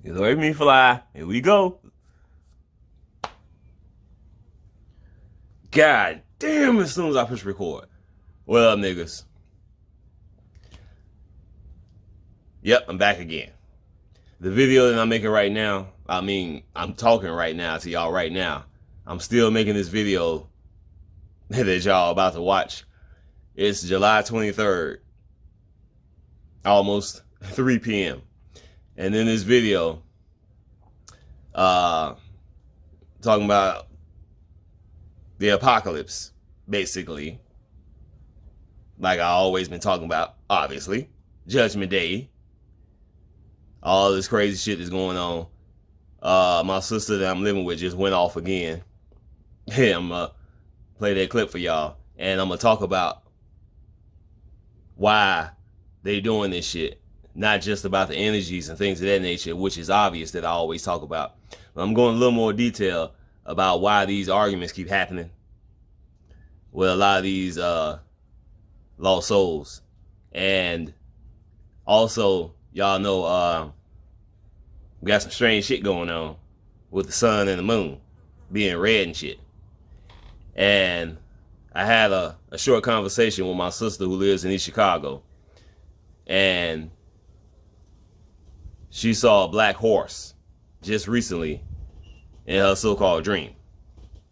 Let me fly. Here we go. God damn, as soon as I push record. What up, niggas? Yep, I'm back again. The video that I'm making right now, I'm talking right now to y'all right now. I'm still making this video that y'all about to watch. It's July 23rd, almost 3 p.m. And in this video, talking about the apocalypse, basically. Like I always been talking about, obviously. Judgment Day. All this crazy shit that's going on. My sister that I'm living with just went off again. Yeah, I'm gonna play that clip for y'all. And I'm gonna talk about why they doing this shit. Not just about the energies and things of that nature, which is obvious that I always talk about. But I'm going a little more detail about why these arguments keep happening with a lot of these lost souls. And also, y'all know we got some strange shit going on with the sun and the moon being red and shit. And I had a short conversation with my sister who lives in East Chicago. And she saw a black horse just recently in her so-called dream.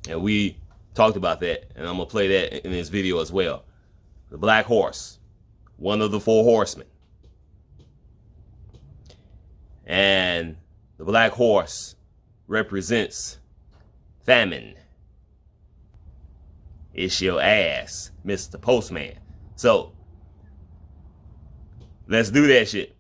And we talked about that, and I'm going to play that in this video as well. The black horse, one of the 4 horsemen. And the black horse represents famine. It's your ass, Mr. Postman. So, let's do that shit.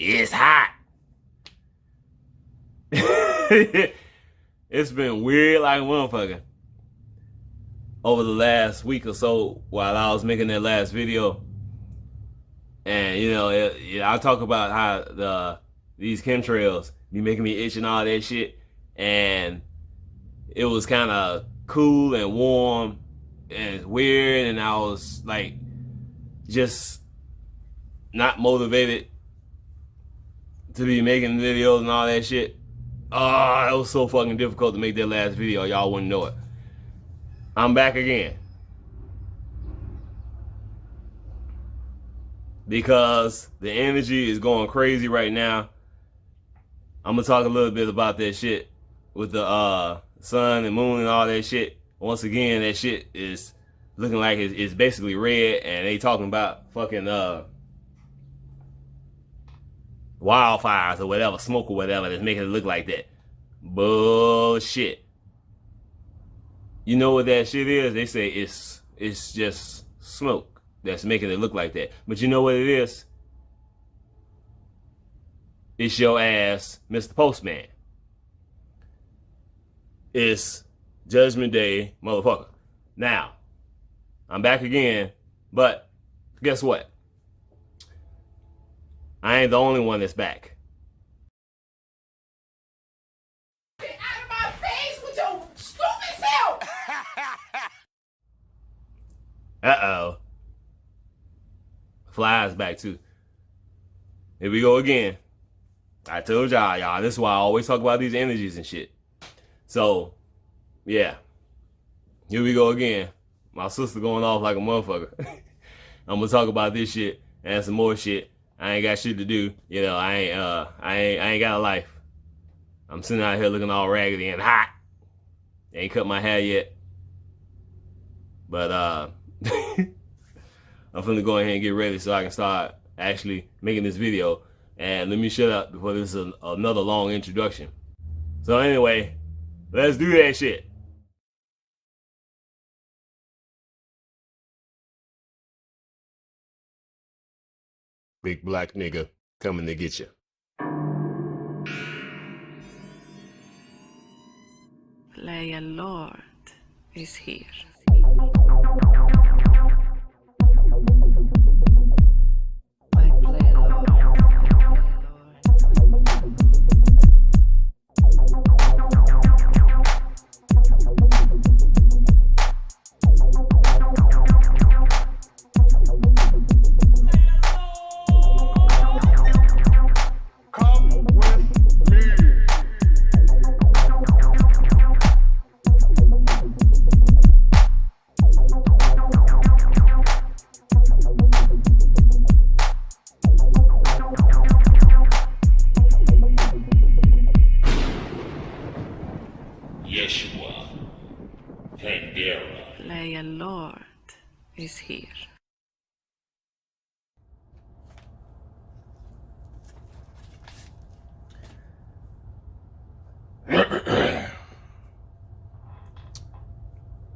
It's hot. It's been weird like a motherfucker over the last week or so while I was making that last video. And you know, I talk about how these chemtrails be making me itch and all that shit. And it was kind of cool and warm and weird, and I was like just not motivated to be making videos and all that shit. Oh, it was so fucking difficult to make that last video. Y'all wouldn't know it. I'm back again. Because the energy is going crazy right now. I'm going to talk a little bit about that shit with the sun and moon and all that shit. Once again, that shit is looking like it's basically red, and they talking about fucking wildfires or whatever, smoke or whatever that's making it look like that. Bullshit. You know what that shit is? They say it's just smoke that's making it look like that. But you know what it is? It's your ass, Mr. Postman. It's Judgment Day, motherfucker. Now, I'm back again, but guess what? I ain't the only one that's back. Get out of my face with your stupid self! Uh-oh. Fly's back too. Here we go again. I told y'all, this is why I always talk about these energies and shit. So, yeah. Here we go again. My sister going off like a motherfucker. I'm gonna talk about this shit and some more shit. I ain't got shit to do. You know, I ain't got a life. I'm sitting out here looking all raggedy and hot. Ain't cut my hair yet. But I'm finna go ahead and get ready so I can start actually making this video. And let me shut up before this is another long introduction. So anyway, let's do that shit. Big black nigga coming to get you. The Lord is here. I play Lord.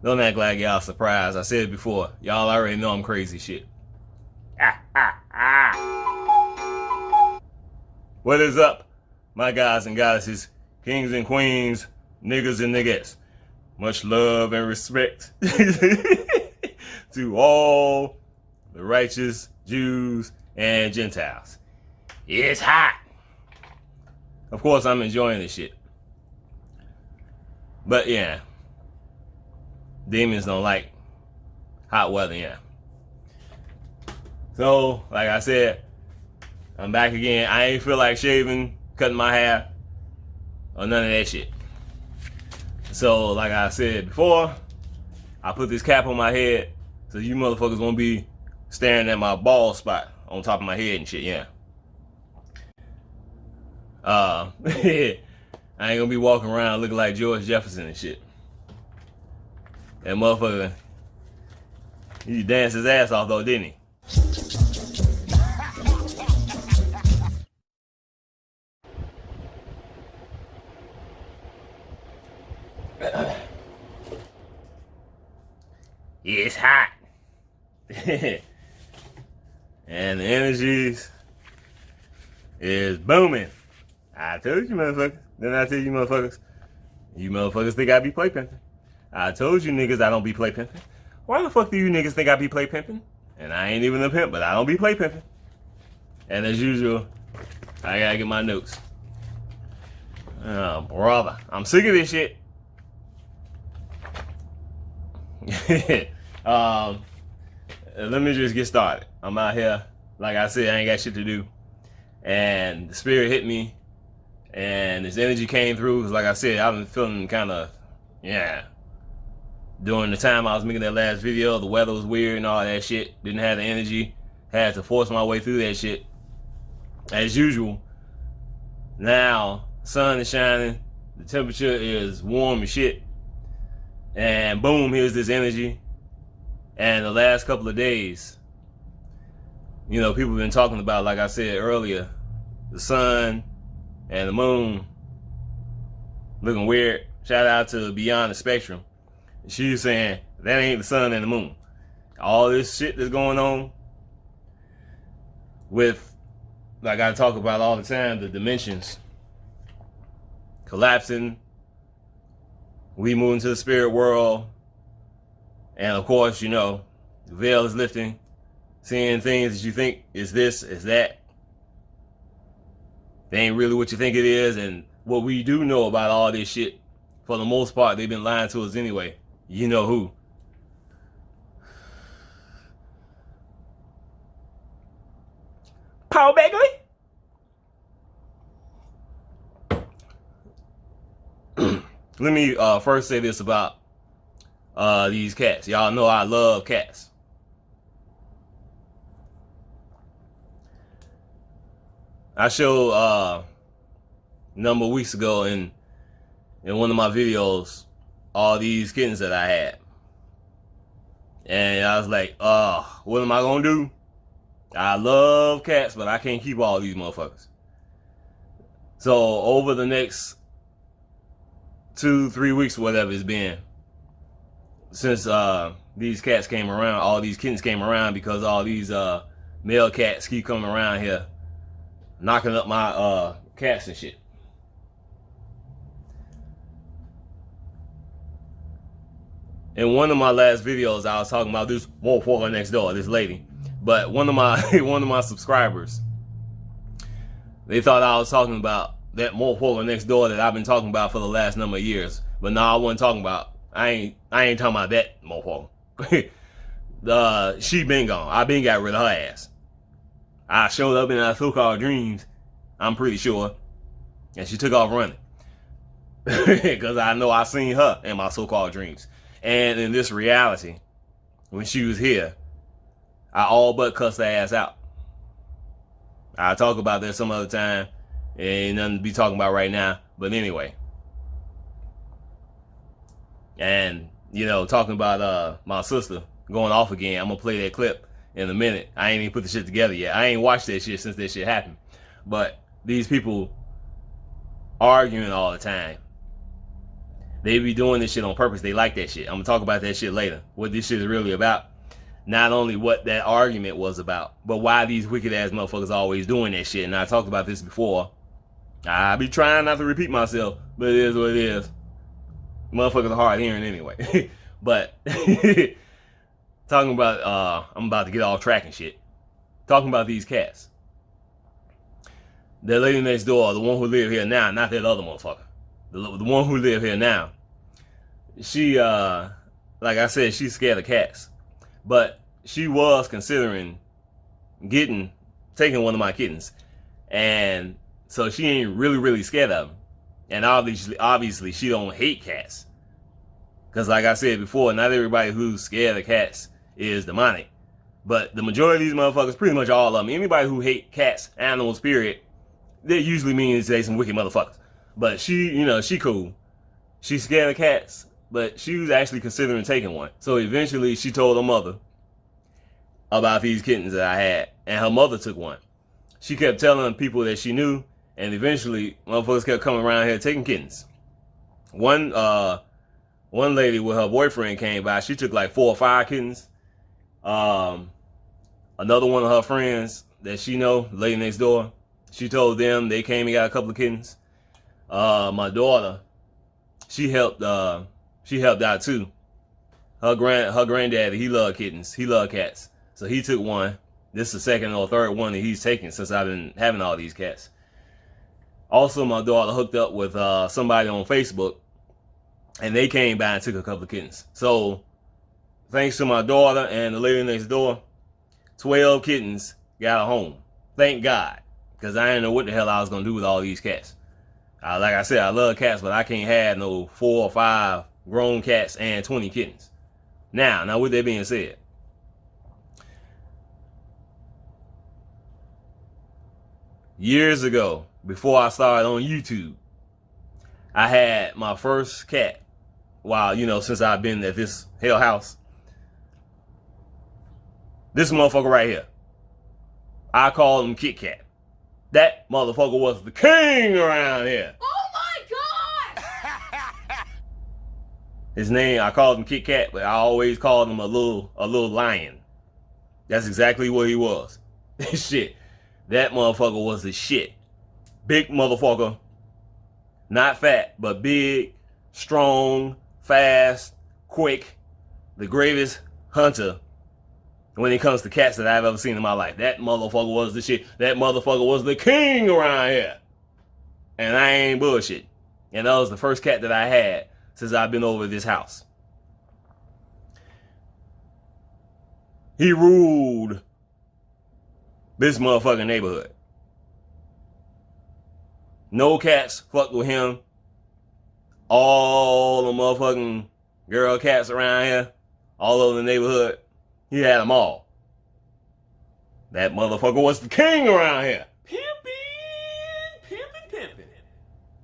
Don't act like y'all surprised. I said it before. Y'all already know I'm crazy shit. What is up, my guys and goddesses, kings and queens, niggas and niggas? Much love and respect to all the righteous Jews and Gentiles. It's hot. Of course, I'm enjoying this shit. But yeah, demons don't like hot weather, yeah. So, like I said, I'm back again. I ain't feel like shaving, cutting my hair, or none of that shit. So, like I said before, I put this cap on my head so you motherfuckers won't be staring at my bald spot on top of my head and shit, yeah. I ain't gonna be walking around looking like George Jefferson and shit. That motherfucker, he danced his ass off though, didn't he? It's hot. And the energies is booming. I told you motherfuckers. Didn't I tell you motherfuckers? You motherfuckers think I be play pimping. I told you niggas I don't be play pimping. Why the fuck do you niggas think I be play pimping? And I ain't even a pimp, but I don't be play pimping. And as usual, I gotta get my notes. Oh, brother. I'm sick of this shit. Let me just get started. I'm out here, like I said, I ain't got shit to do. And the spirit hit me. And this energy came through. Cause like I said, I've been feeling kind of, yeah. During the time I was making that last video, the weather was weird and all that shit. Didn't have the energy. Had to force my way through that shit. As usual. Now, sun is shining. The temperature is warm as shit. And boom, here's this energy. And the last couple of days, you know, people have been talking about, like I said earlier, the sun and the moon looking weird. Shout out to Beyond the Spectrum. She was saying, that ain't the sun and the moon. All this shit that's going on with, like I talk about all the time, the dimensions collapsing. We move into the spirit world. And of course, you know, the veil is lifting. Seeing things that you think is this, is that. They ain't really what you think it is. And what we do know about all this shit, for the most part, they've been lying to us anyway. You know who. Paul Bagley? Let me first say this about these cats. Y'all know I love cats. I showed a number of weeks ago in one of my videos all these kittens that I had. And I was like, what am I gonna do? I love cats, but I can't keep all these motherfuckers. So over the next 2-3 weeks, whatever it's been, since these cats came around, all these kittens came around, because all these male cats keep coming around here knocking up my cats and shit. In one of my last videos, I was talking about this motherfucker next door, this lady. But one of my subscribers, they thought I was talking about that motherfucker next door that I've been talking about for the last number of years. But no, I wasn't talking about. I ain't talking about that motherfucker. She been gone. I been got rid of her ass. I showed up in her so-called dreams, I'm pretty sure, and she took off running. Because I know I seen her in my so-called dreams. And in this reality, when she was here, I all but cussed her ass out. I'll talk about that some other time. Ain't nothing to be talking about right now. But anyway. And, you know, talking about my sister going off again. I'm going to play that clip in a minute. I ain't even put the shit together yet. I ain't watched that shit since that shit happened. But these people arguing all the time. They be doing this shit on purpose. They like that shit. I'm gonna talk about that shit later. What this shit is really about. Not only what that argument was about, but why these wicked ass motherfuckers always doing that shit. And I talked about this before. I be trying not to repeat myself, but it is what it is. Motherfuckers are hard hearing anyway. But talking about, I'm about to get off track and shit. Talking about these cats. The lady next door, the one who live here now, not that other motherfucker. The one who live here now. She, like I said, she's scared of cats. But she was considering taking one of my kittens. And so she ain't really scared of them. And obviously she don't hate cats. Because like I said before, not everybody who's scared of cats is demonic. But the majority of these motherfuckers, pretty much all of them, anybody who hate cats, animals, period, that usually means they some wicked motherfuckers. But she, you know, she cool. She's scared of cats, but she was actually considering taking one. So eventually she told her mother about these kittens that I had, and her mother took one. She kept telling people that she knew, and eventually motherfuckers kept coming around here taking kittens. One lady with her boyfriend came by. She took like 4 or 5 kittens. Another one of her friends that she know, lady next door, she told them, they came and got a couple of kittens. My daughter, she helped out too. Her granddaddy, he loved kittens. He loved cats. So he took one. This is the second or third one that he's taken since I've been having all these cats. Also, my daughter hooked up with somebody on Facebook, and they came by and took a couple of kittens. So thanks to my daughter and the lady next door, 12 kittens got a home. Thank God. Because I didn't know what the hell I was going to do with all these cats. Like I said, I love cats, but I can't have no 4 or 5 grown cats and 20 kittens. Now with that being said, years ago, before I started on YouTube, I had my first cat. While, you know, since I've been at this hell house. This motherfucker right here. I call him Kit Kat. That motherfucker was the king around here. Oh my God! His name, I called him Kit Kat, but I always called him a little lion. That's exactly what he was. Shit. That motherfucker was the shit. Big motherfucker. Not fat, but big, strong, fast, quick. The greatest hunter when it comes to cats that I've ever seen in my life. That motherfucker was the shit. That motherfucker was the king around here. And I ain't bullshit. And that was the first cat that I had since I've been over this house. He ruled this motherfucking neighborhood. No cats fucked with him. All the motherfucking girl cats around here, all over the neighborhood, he had them all. That motherfucker was the king around here. Pimpin'.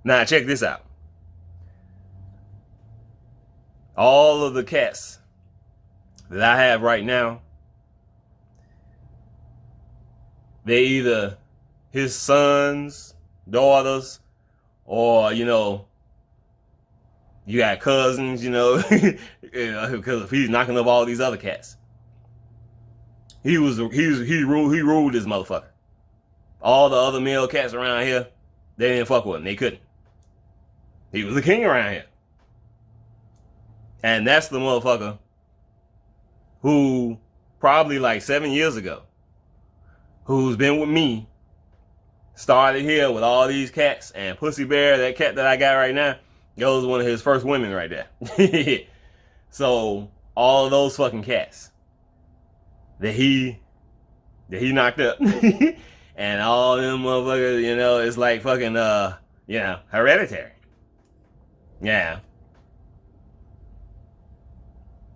Now check this out. All of the cats that I have right now, they either his sons, daughters, or, you know, you got cousins, you know, because he's knocking up all these other cats. He ruled this motherfucker. All the other male cats around here, they didn't fuck with him. They couldn't. He was the king around here. And that's the motherfucker who probably like 7 years ago, who's been with me, started here with all these cats, and Pussy Bear, that cat that I got right now, that was one of his first women right there. So all of those fucking cats that he knocked up, and all them motherfuckers, you know, it's like fucking you know, hereditary. Yeah.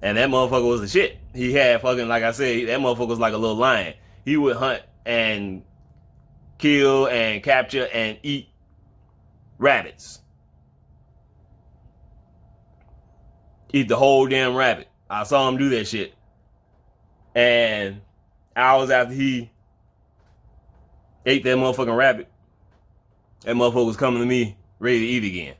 And that motherfucker was the shit. He had fucking, like I said, that motherfucker was like a little lion. He would hunt and kill and capture and eat rabbits. Eat the whole damn rabbit. I saw him do that shit. And hours after he ate that motherfucking rabbit, that motherfucker was coming to me ready to eat again.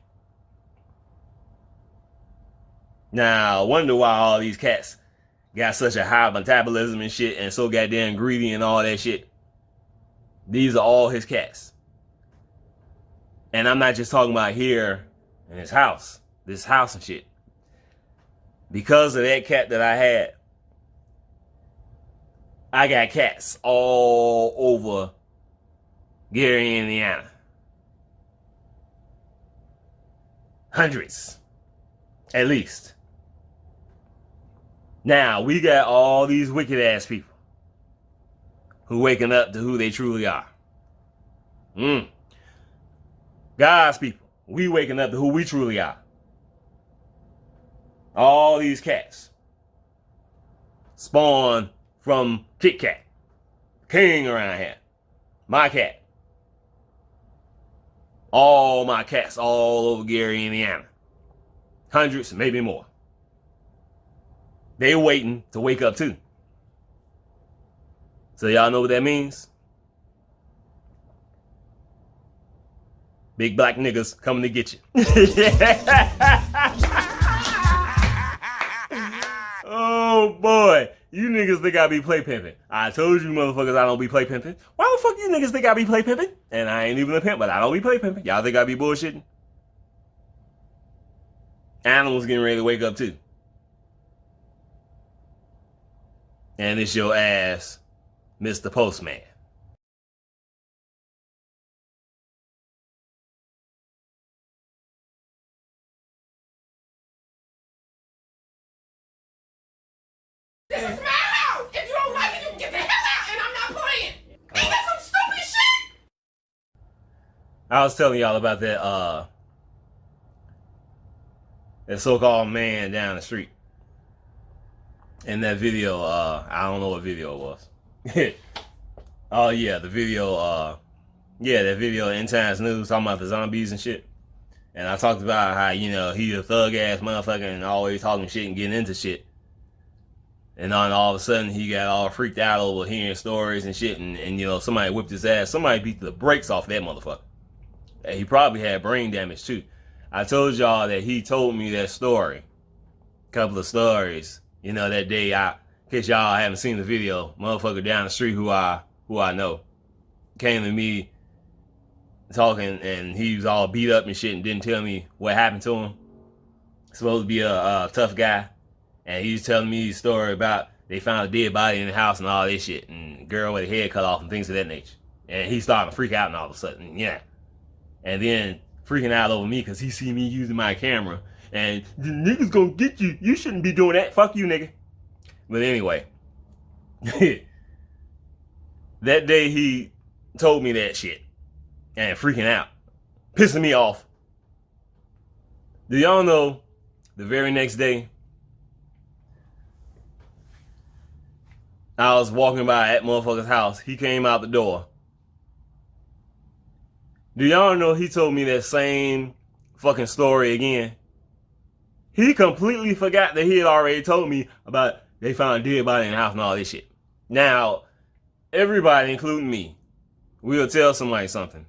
Now, I wonder why all these cats got such a high metabolism and shit and so goddamn greedy and all that shit. These are all his cats. And I'm not just talking about here in his house, this house and shit. Because of that cat that I had, I got cats all over Gary, Indiana. Hundreds, at least. Now, we got all these wicked ass people who waking up to who they truly are. God's people, we waking up to who we truly are. All these cats spawn from Kit Kat, king around here, my cat. All my cats all over Gary, Indiana. Hundreds, maybe more. They waiting to wake up too. So y'all know what that means? Big black niggas coming to get you. Oh boy, you niggas think I be play pimping. I told you motherfuckers I don't be play pimping. Why the fuck you niggas think I be play pimping? And I ain't even a pimp, but I don't be play pimping. Y'all think I be bullshitting? Animals getting ready to wake up too. And it's your ass, Mr. Postman. This is my house. If you don't like it, you can get the hell out, and I'm not playing. Ain't that some stupid shit? I was telling y'all about that so-called man down the street. In that video, I don't know what video it was. Oh yeah, the video, that video End Times News talking about the zombies and shit. And I talked about how, you know, he a thug-ass motherfucker and always talking shit and getting into shit. And then all of a sudden, he got all freaked out over hearing stories and shit. And you know, somebody whipped his ass. Somebody beat the brakes off that motherfucker. And he probably had brain damage, too. I told y'all that he told me that story. A couple of stories. You know, that day, in case y'all haven't seen the video, motherfucker down the street who I know came to me talking, and he was all beat up and shit and didn't tell me what happened to him. Supposed to be a tough guy. And he was telling me a story about they found a dead body in the house and all this shit, and a girl with her head cut off and things of that nature. And he started to freak out and all of a sudden, yeah. And then freaking out over me because he see me using my camera. And the niggas gonna get you. You shouldn't be doing that. Fuck you, nigga. But anyway. That day he told me that shit. And freaking out. Pissing me off. Do y'all know the very next day I was walking by that motherfucker's house. He came out the door. Do y'all know he told me that same fucking story again? He completely forgot that he had already told me about they found a dead body in the house and all this shit. Now, everybody, including me, will tell somebody something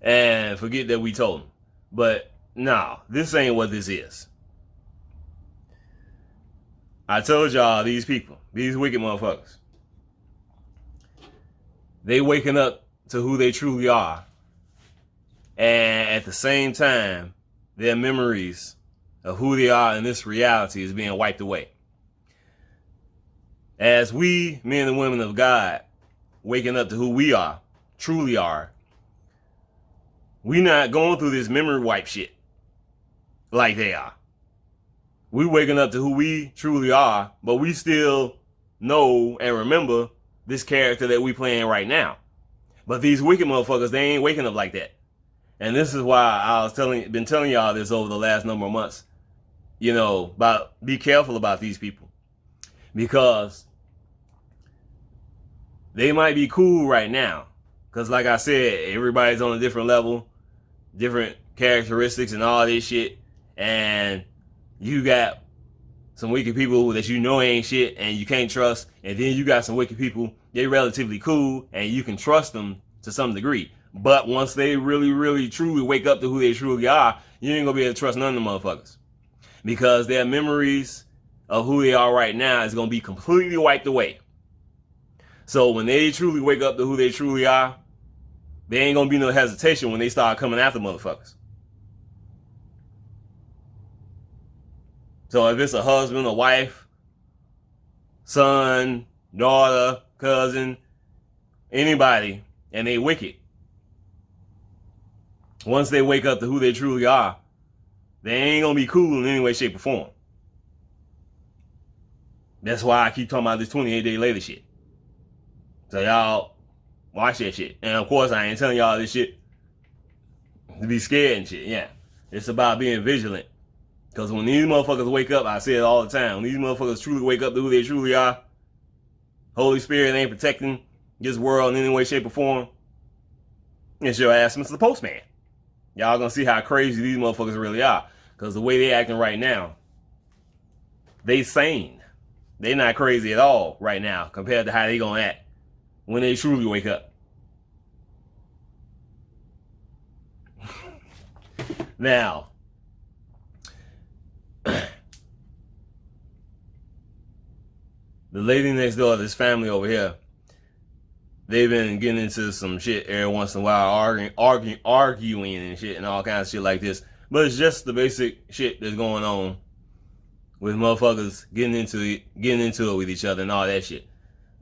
and forget that we told them. But nah, this ain't what this is. I told y'all these people, these wicked motherfuckers, they waking up to who they truly are. And at the same time, their memories of who they are in this reality is being wiped away. As we, men and women of God, waking up to who we are, truly are, we not going through this memory wipe shit like they are. We waking up to who we truly are, but we still know and remember this character that we playing right now. But these wicked motherfuckers, they ain't waking up like that. And this is why I was been telling y'all this over the last number of months. You know, be careful about these people. Because they might be cool right now. Because like I said, everybody's on a different level, different characteristics and all this shit. And you got some wicked people that you know ain't shit and you can't trust. And then you got some wicked people, they relatively cool and you can trust them to some degree. But once they really, really, truly wake up to who they truly are, you ain't gonna be able to trust none of them motherfuckers. because their memories of who they are right now is going to be completely wiped away. So when they truly wake up to who they truly are, there ain't going to be no hesitation when they start coming after motherfuckers. So if it's a husband, a wife, son, daughter, cousin, anybody, and they wicked, once they wake up to who they truly are, they ain't going to be cool in any way, shape, or form. That's why I keep talking about this 28 day later shit. So y'all watch that shit. And of course I ain't telling y'all this shit to be scared and shit. Yeah. It's about being vigilant. Because when these motherfuckers wake up, I say it all the time, when these motherfuckers truly wake up to who they truly are, Holy Spirit ain't protecting this world in any way, shape, or form, it's your ass Mr. Postman. Y'all gonna see how crazy these motherfuckers really are. Because the way they acting right now, they sane. They not crazy at all right now compared to how they gonna act when they truly wake up. Now, the lady next door, this family over here, they've been getting into some shit every once in a while, arguing and shit and all kinds of shit like this. But it's just the basic shit that's going on with motherfuckers getting into it with each other and all that shit.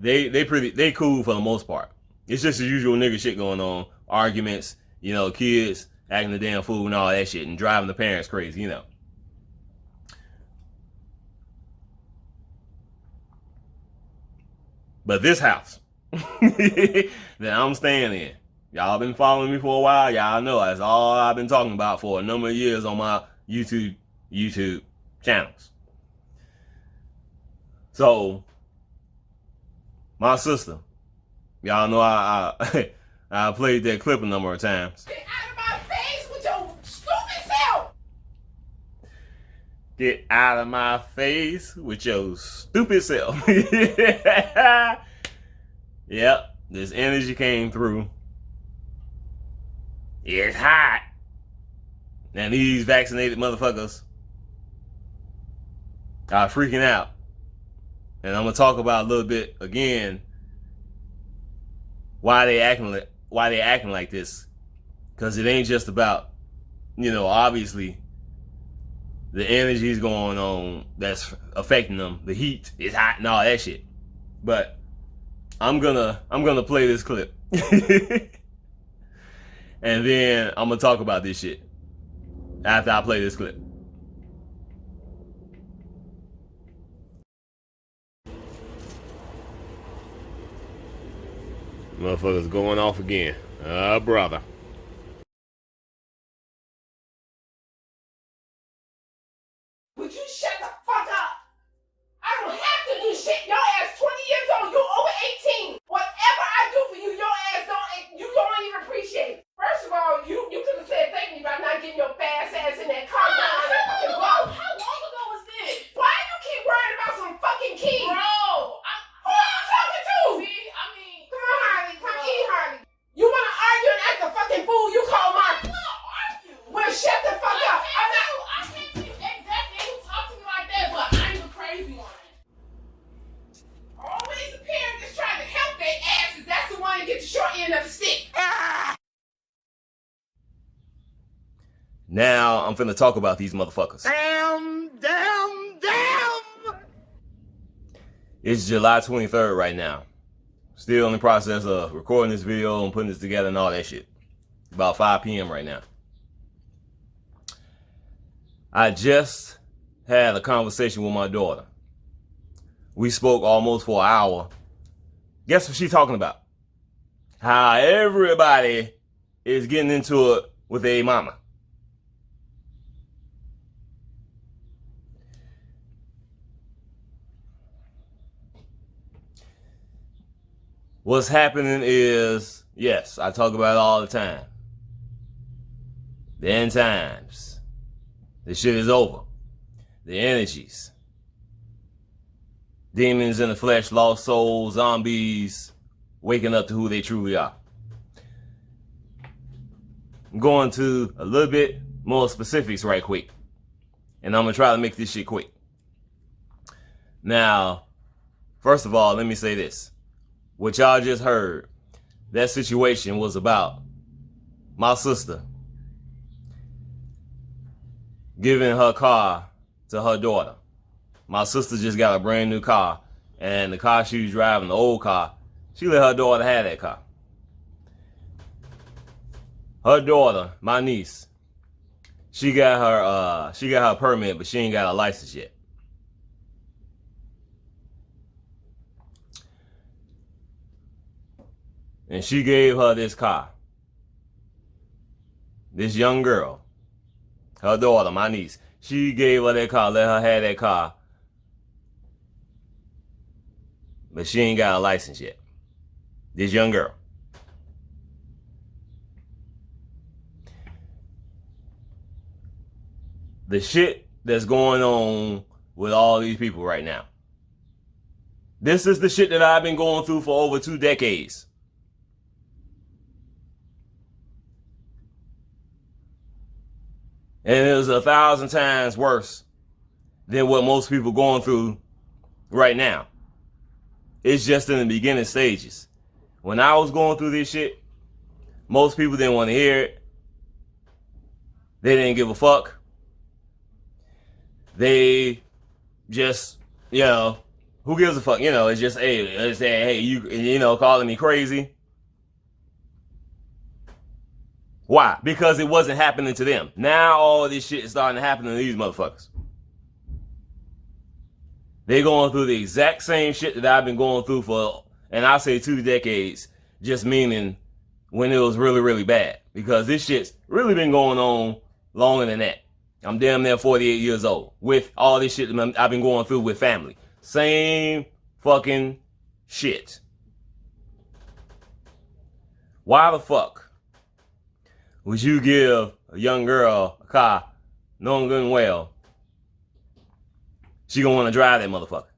They cool for the most part. It's just the usual nigga shit going on. Arguments, you know, kids acting a damn fool and all that shit and driving the parents crazy, you know. But this house that I'm staying in, y'all been following me for a while. Y'all know that's all I've been talking about for a number of years on my YouTube channels. So, my sister, y'all know I played that clip a number of times. Get out of my face with your stupid self! Get out of my face with your stupid self. Yep, this energy came through. It's hot. Now these vaccinated motherfuckers are freaking out. And I'm gonna talk about a little bit again why they acting like this. Because it ain't just about, you know, obviously the energy's going on that's affecting them. The heat is hot and all that shit. But I'm gonna play this clip. And then I'm gonna talk about this shit after I play this clip. Motherfuckers going off again. Brother. Would you shut the fuck up? I don't have to do shit. Your ass 20 years old. You over 18. Whatever I do for you, your ass you don't even appreciate it. First of all, you could have said thank me by not getting your fast ass in that car. How long ago was this? Why do you keep worrying about some fucking keys? Bro, who are you talking to? See, I mean, come on, Harley. Come eat, Harley. You want to argue and act a fucking fool? You call Mark. I'm not argue. Well, shut the fuck up. I can't see exactly who talk to me like that, but I'm the crazy one. Always a parent that's trying to help their asses. That's the one that gets the short end of the stick. Now I'm finna talk about these motherfuckers. Damn. It's July 23rd right now. Still in the process of recording this video and putting this together and all that shit. About 5 p.m. right now. I just had a conversation with my daughter. We spoke almost for an hour. Guess what she's talking about? How everybody is getting into it with a mama. What's happening is, yes, I talk about it all the time. The end times. This shit is over. The energies. Demons in the flesh, lost souls, zombies, waking up to who they truly are. I'm going to a little bit more specifics right quick. And I'm going to try to make this shit quick. Now, first of all, let me say this. What y'all just heard, that situation was about my sister giving her car to her daughter. My sister just got a brand new car, and the car she was driving, the old car, she let her daughter have that car. Her daughter, my niece, she got her permit, but she ain't got a license yet. And she gave her this car. This young girl, her daughter, my niece, she gave her that car, let her have that car. But she ain't got a license yet. This young girl. The shit that's going on with all these people right now. This is the shit that I've been going through for over 2 decades. And it was 1,000 times worse than what most people going through right now. It's just in the beginning stages. When I was going through this shit, most people didn't want to hear it. They didn't give a fuck. They just, who gives a fuck? It's just, hey, you calling me crazy. Why? Because it wasn't happening to them. Now all this shit is starting to happen to these motherfuckers. They're going through the exact same shit that I've been going through for, and I say 2 decades, just meaning when it was really, really bad. Because this shit's really been going on longer than that. I'm damn near 48 years old with all this shit that I've been going through with family. Same fucking shit. Why the fuck would you give a young girl a car knowing good and well she gonna want to drive that motherfucker?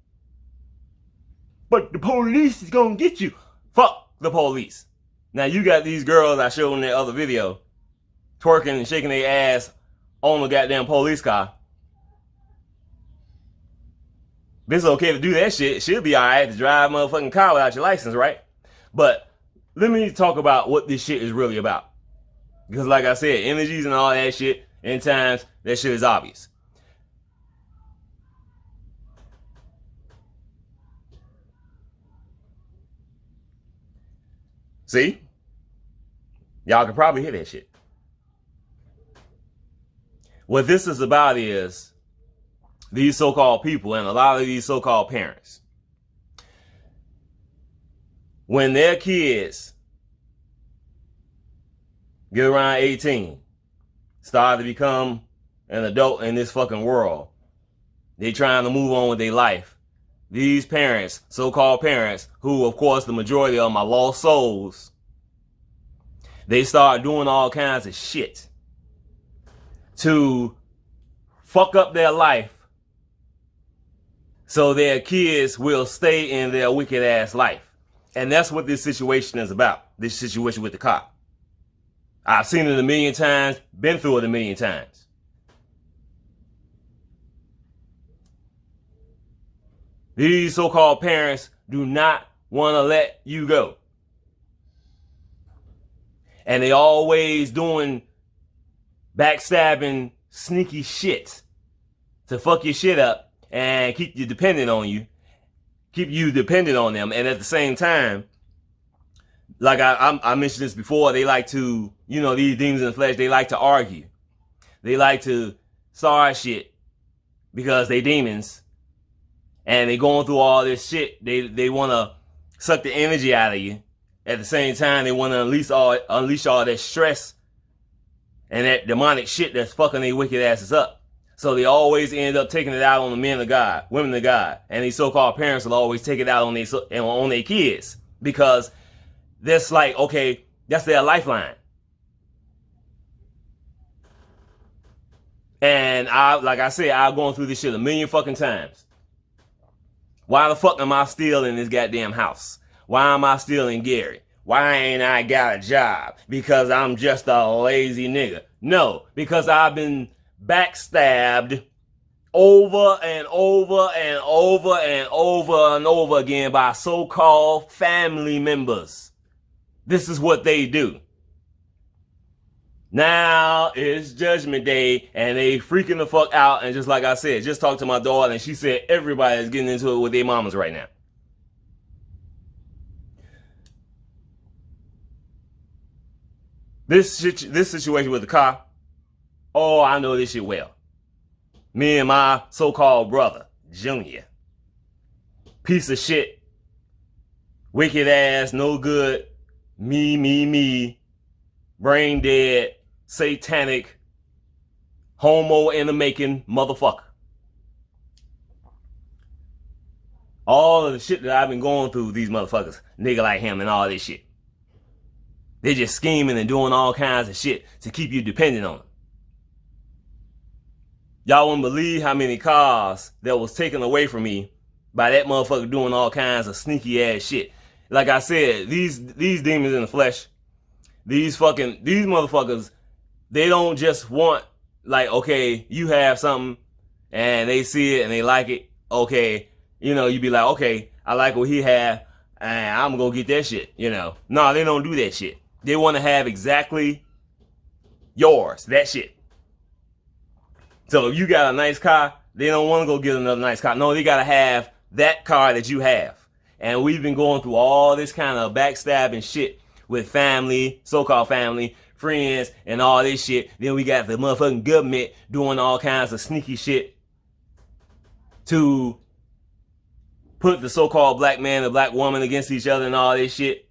But the police is gonna get you. Fuck the police. Now you got these girls I showed in that other video twerking and shaking their ass on the goddamn police car. It's okay to do that shit. She'll be alright to drive a motherfucking car without your license, right? But let me talk about what this shit is really about. Because like I said, energies and all that shit, in times, that shit is obvious. See? Y'all can probably hear that shit. What this is about is these so-called people and a lot of these so-called parents. When their kids get around 18, start to become an adult in this fucking world, they trying to move on with their life. These parents, so-called parents, who of course the majority of them are lost souls, they start doing all kinds of shit to fuck up their life so their kids will stay in their wicked ass life. And that's what this situation is about. This situation with the cop. I've seen it a million times, been through it a million times. These so-called parents do not want to let you go. And they always doing backstabbing, sneaky shit to fuck your shit up and keep you dependent on you. Keep you dependent on them. And at the same time, like I mentioned this before, they like to, these demons in the flesh, they like to argue. They like to start shit because they demons. And they going through all this shit. They want to suck the energy out of you. At the same time, they want to unleash all that stress and that demonic shit that's fucking their wicked asses up. So they always end up taking it out on the men of God, women of God. And these so-called parents will always take it out on their kids. Because that's like, okay, that's their lifeline. And like I said, I've gone through this shit a million fucking times. Why the fuck am I still in this goddamn house? Why am I still in Gary? Why ain't I got a job? Because I'm just a lazy nigga. No, because I've been backstabbed over and over and over and over and over again by so-called family members. This is what they do. Now it's Judgment Day and they freaking the fuck out. And just like I said, just talked to my daughter and she said everybody is getting into it with their mamas right now. This situation with the car, oh, I know this shit well. Me and my so-called brother, Junior. Piece of shit. Wicked ass, no good. Me. Brain dead, satanic, homo in the making motherfucker. All of the shit that I've been going through, these motherfuckers, nigga like him and all this shit. They're just scheming and doing all kinds of shit to keep you dependent on them. Y'all wouldn't believe how many cars that was taken away from me by that motherfucker doing all kinds of sneaky ass shit. Like I said, these demons in the flesh, these motherfuckers, they don't just want, like, okay, you have something and they see it and they like it. Okay, you know, you be like, okay, I like what he have and I'm gonna get that shit, you know. No, they don't do that shit. They want to have exactly yours, that shit. So if you got a nice car, they don't want to go get another nice car. No, they got to have that car that you have. And we've been going through all this kind of backstabbing shit with family, so-called family, friends, and all this shit. Then we got the motherfucking government doing all kinds of sneaky shit to put the so-called black man and black woman against each other and all this shit.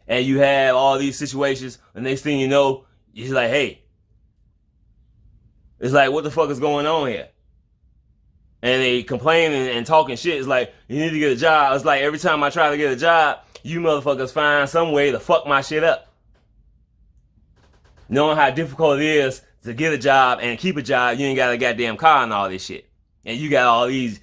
And you have all these situations, and next thing you know, it's like, hey, it's like, what the fuck is going on here? And they complaining and talking shit. It's like, you need to get a job. It's like, every time I try to get a job, you motherfuckers find some way to fuck my shit up. Knowing how difficult it is to get a job and keep a job, you ain't got a goddamn car and all this shit. And you got all these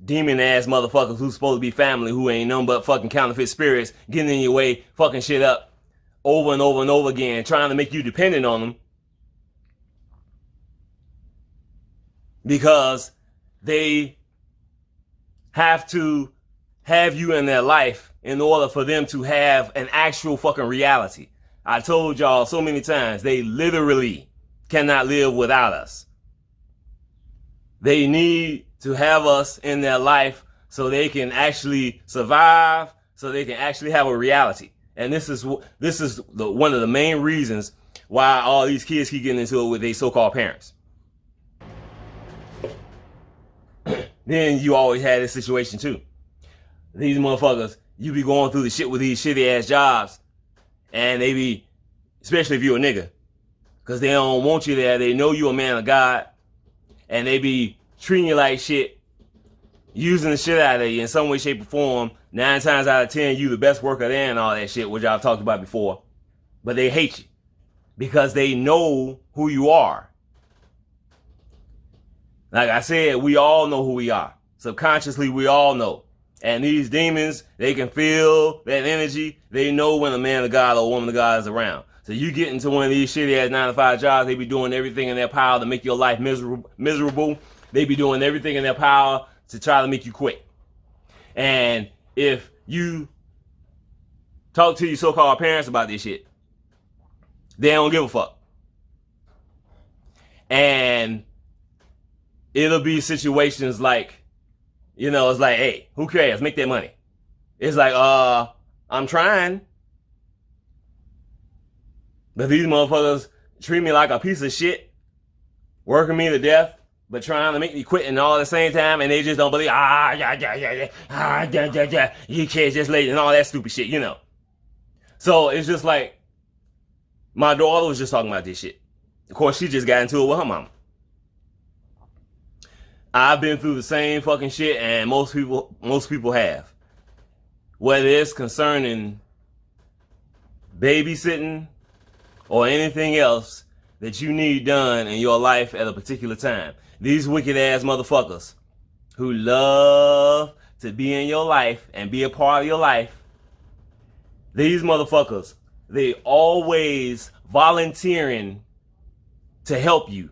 demon ass motherfuckers who's supposed to be family who ain't nothing but fucking counterfeit spirits getting in your way, fucking shit up over and over and over again, trying to make you dependent on them. Because they have to have you in their life in order for them to have an actual fucking reality. I told y'all so many times, they literally cannot live without us. They need to have us in their life so they can actually survive, so they can actually have a reality. And this is one of the main reasons why all these kids keep getting into it with their so-called parents. Then you always had this situation too. These motherfuckers, you be going through the shit with these shitty ass jobs, and they be, especially if you're a nigga, because they don't want you there. They know you a man of God, and they be treating you like shit, using the shit out of you in some way, shape, or form. 9 times out of 10, you the best worker there and all that shit, which I've talked about before. But they hate you because they know who you are. Like I said, we all know who we are. Subconsciously, we all know. And these demons, they can feel that energy. They know when a man of God or a woman of God is around. So you get into one of these shitty ass 9-to-5 jobs, they be doing everything in their power to make your life miserable. They be doing everything in their power to try to make you quit. And if you talk to your so-called parents about this shit, they don't give a fuck. And it'll be situations like, you know, it's like, hey, who cares? Make that money. It's like, I'm trying. But these motherfuckers treat me like a piece of shit, working me to death, but trying to make me quit and all at the same time, and they just don't believe, you kids just late and all that stupid shit, you know. So it's just like, my daughter was just talking about this shit. Of course, she just got into it with her mama. I've been through the same fucking shit, and most people have. Whether it's concerning babysitting or anything else that you need done in your life at a particular time. These wicked ass motherfuckers who love to be in your life and be a part of your life, these motherfuckers, they always volunteering to help you.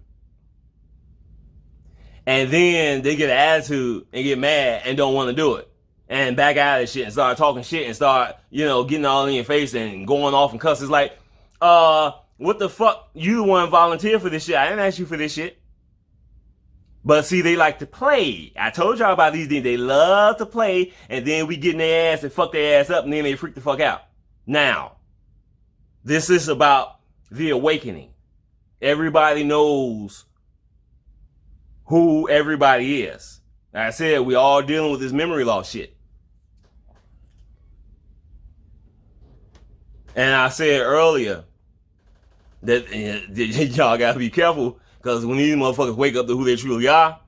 And then they get an attitude and get mad and don't want to do it. And back out of shit and start talking shit and start, getting all in your face and going off and cuss. It's like, what the fuck? You the one volunteer for this shit. I didn't ask you for this shit. But see, they like to play. I told y'all about these things. They love to play, and then we get in their ass and fuck their ass up, and then they freak the fuck out. Now, this is about the awakening. Everybody knows who everybody is. Like I said, we all dealing with this memory loss shit. And I said earlier that y'all gotta be careful, because when these motherfuckers wake up to who they truly are,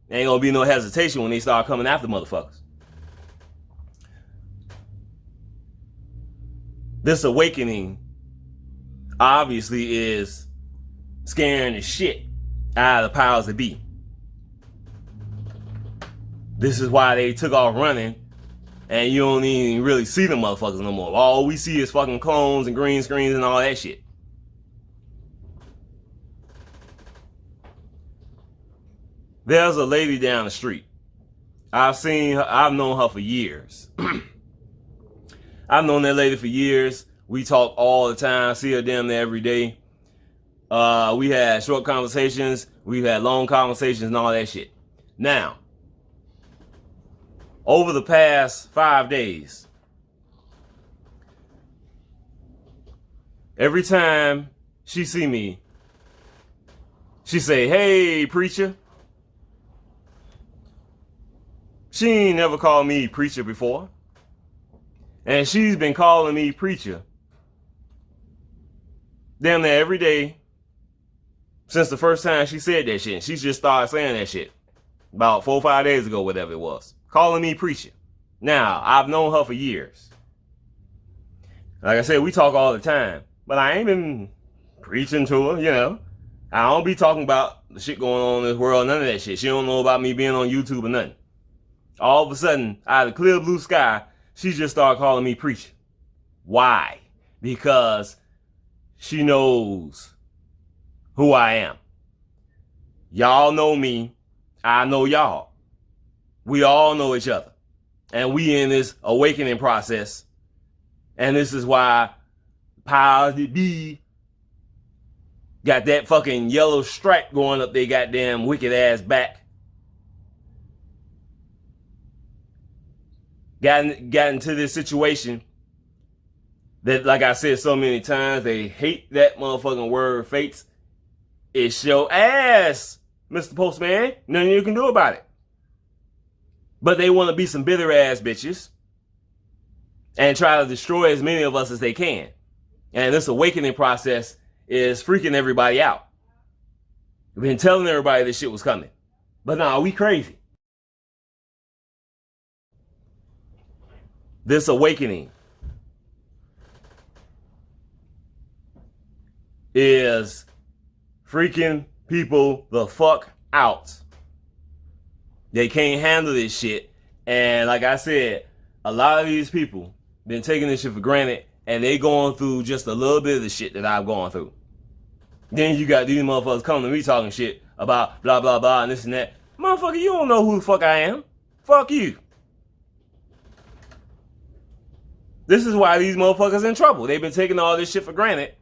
there ain't gonna be no hesitation when they start coming after motherfuckers. This awakening obviously is scaring the shit out of the powers that be. This is why they took off running, and you don't even really see them motherfuckers no more. All we see is fucking clones and green screens and all that shit. There's a lady down the street. I've known her for years. I've known that lady for years. We talk all the time, see her damn near every day. We had short conversations, we've had long conversations and all that shit. Now, over the past 5 days, every time she see me, she say, "Hey, preacher." She ain't never called me preacher before. And she's been calling me preacher damn near every day since the first time she said that shit. She just started saying that shit about 4 or 5 days ago, whatever it was. Calling me preacher. Now, I've known her for years. Like I said, we talk all the time. But I ain't been preaching to her, I don't be talking about the shit going on in this world, none of that shit. She don't know about me being on YouTube or nothing. All of a sudden, out of the clear blue sky, she just started calling me preacher. Why? Because she knows who I am. Y'all know me. I know y'all. We all know each other. And we in this awakening process. And this is why powers that be got that fucking yellow stripe going up their goddamn wicked ass back. Got into this situation that, like I said so many times, they hate that motherfucking word, fates. It's your ass, Mr. Postman. Nothing you can do about it. But they want to be some bitter ass bitches and try to destroy as many of us as they can. And this awakening process is freaking everybody out. We've been telling everybody this shit was coming. But nah, we crazy. This awakening is freaking people the fuck out. They can't handle this shit. And like I said, a lot of these people been taking this shit for granted, and they going through just a little bit of the shit that I've gone through. Then you got these motherfuckers coming to me talking shit about blah, blah, blah, and this and that. Motherfucker, you don't know who the fuck I am. Fuck you. This is why these motherfuckers in trouble. They've been taking all this shit for granted.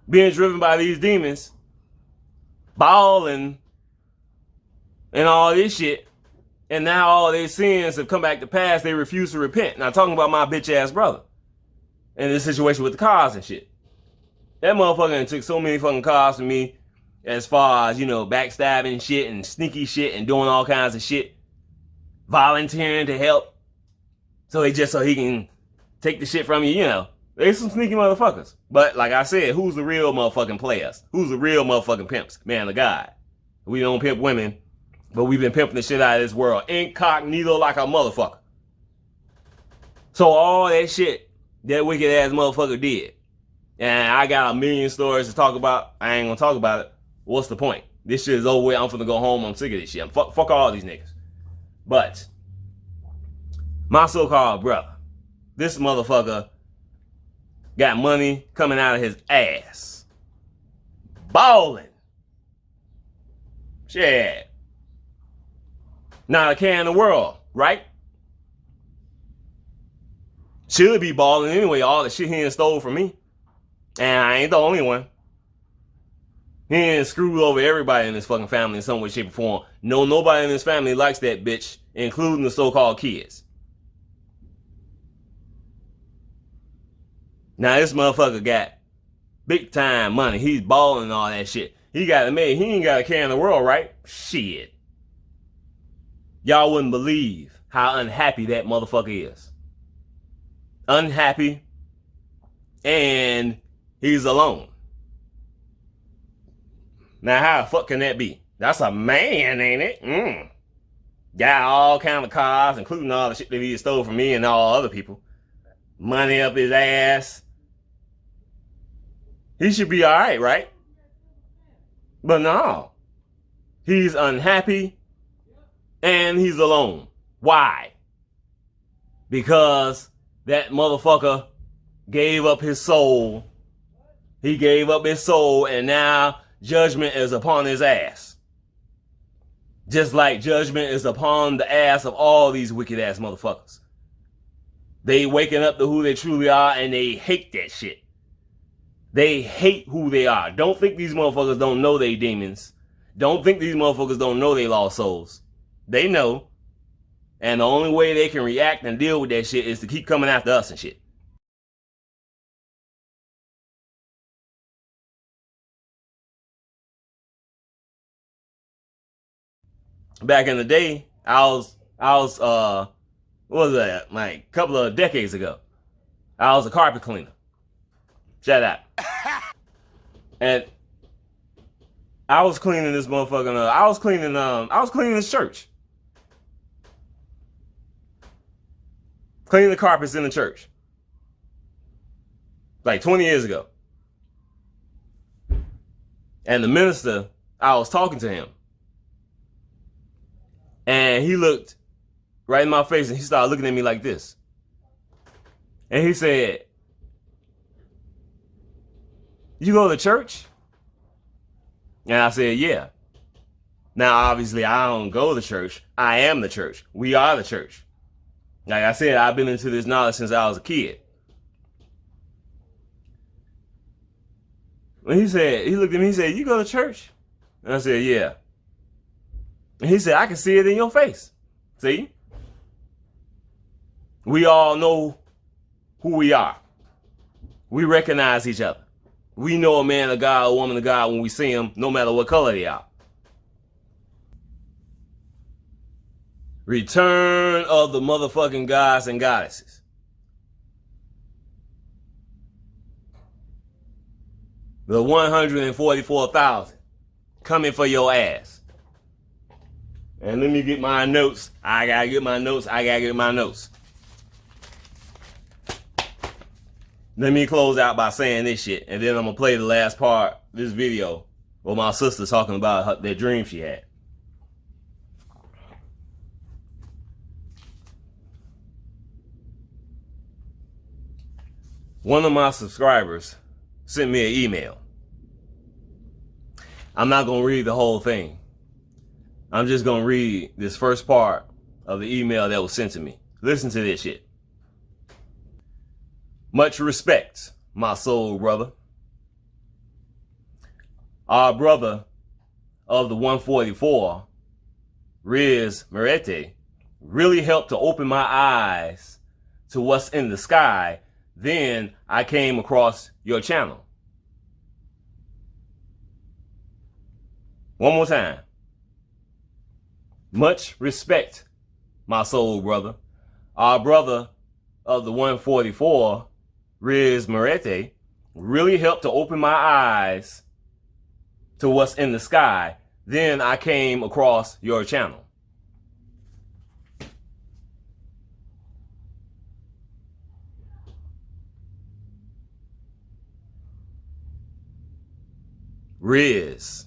Being driven by these demons. Balling. And all this shit. And now all their sins have come back to pass. They refuse to repent. Now talking about my bitch ass brother. And this situation with the cars and shit. That motherfucker took so many fucking cars from me. As far as, backstabbing shit and sneaky shit and doing all kinds of shit. Volunteering to help. So he can take the shit from you, They some sneaky motherfuckers. But like I said, who's the real motherfucking players? Who's the real motherfucking pimps? Man of God. We don't pimp women, but we've been pimping the shit out of this world. Incognito like a motherfucker. So all that shit that wicked ass motherfucker did. And I got a million stories to talk about. I ain't gonna talk about it. What's the point? This shit is over with. I'm finna go home. I'm sick of this shit. Fuck all these niggas. But my so-called brother, this motherfucker got money coming out of his ass. Balling. Shit. Not a care in the world, right? Should be balling anyway, all the shit he done stole from me. And I ain't the only one. He ain't screwed over everybody in his fucking family in some way, shape, or form. No, nobody in his family likes that bitch, including the so-called kids. Now this motherfucker got big time money. He's balling and all that shit. He got it made. He ain't got a care in the world, right? Shit. Y'all wouldn't believe how unhappy that motherfucker is. Unhappy. And he's alone. Now how the fuck can that be? That's a man, ain't it? Got all kind of cars, including all the shit that he stole from me and all other people. Money up his ass. He should be alright, right? But no. He's unhappy and he's alone. Why? Because that motherfucker gave up his soul. He gave up his soul and now judgment is upon his ass. Just like judgment is upon the ass of all these wicked ass motherfuckers. They waking up to who they truly are and they hate that shit. They hate who they are. Don't think these motherfuckers don't know they demons. Don't think these motherfuckers don't know they lost souls. They know. And the only way they can react and deal with that shit is to keep coming after us and shit. Back in the day, I was what was that? Like a couple of decades ago. I was a carpet cleaner. Shut up. And I was cleaning this motherfucking I was cleaning this church. Cleaning the carpets in the church. Like 20 years ago. And the minister, I was talking to him. And he looked right in my face and he started looking at me like this. And he said, "You go to church?" And I said, "Yeah." Now, obviously, I don't go to church. I am the church. We are the church. Like I said, I've been into this knowledge since I was a kid. When he looked at me, he said, "You go to church?" And I said, "Yeah." And he said, "I can see it in your face." See? We all know who we are. We recognize each other. We know a man of God, a woman of God when we see them, no matter what color they are. Return of the motherfucking gods and goddesses. The 144,000 coming for your ass. And let me get my notes. I gotta get my notes. Let me close out by saying this shit. And then I'm gonna play the last part of this video with my sister talking about that dream she had. One of my subscribers sent me an email. I'm not gonna read the whole thing. I'm just gonna read this first part of the email that was sent to me. Listen to this shit. Much respect, my soul brother. Our brother of the 144, Riz MUERTE, really helped to open my eyes to what's in the sky. Then I came across your channel. One more time. Much respect, my soul brother. Our brother of the 144, Riz MUERTE, really helped to open my eyes to what's in the sky. Then I came across your channel. Riz,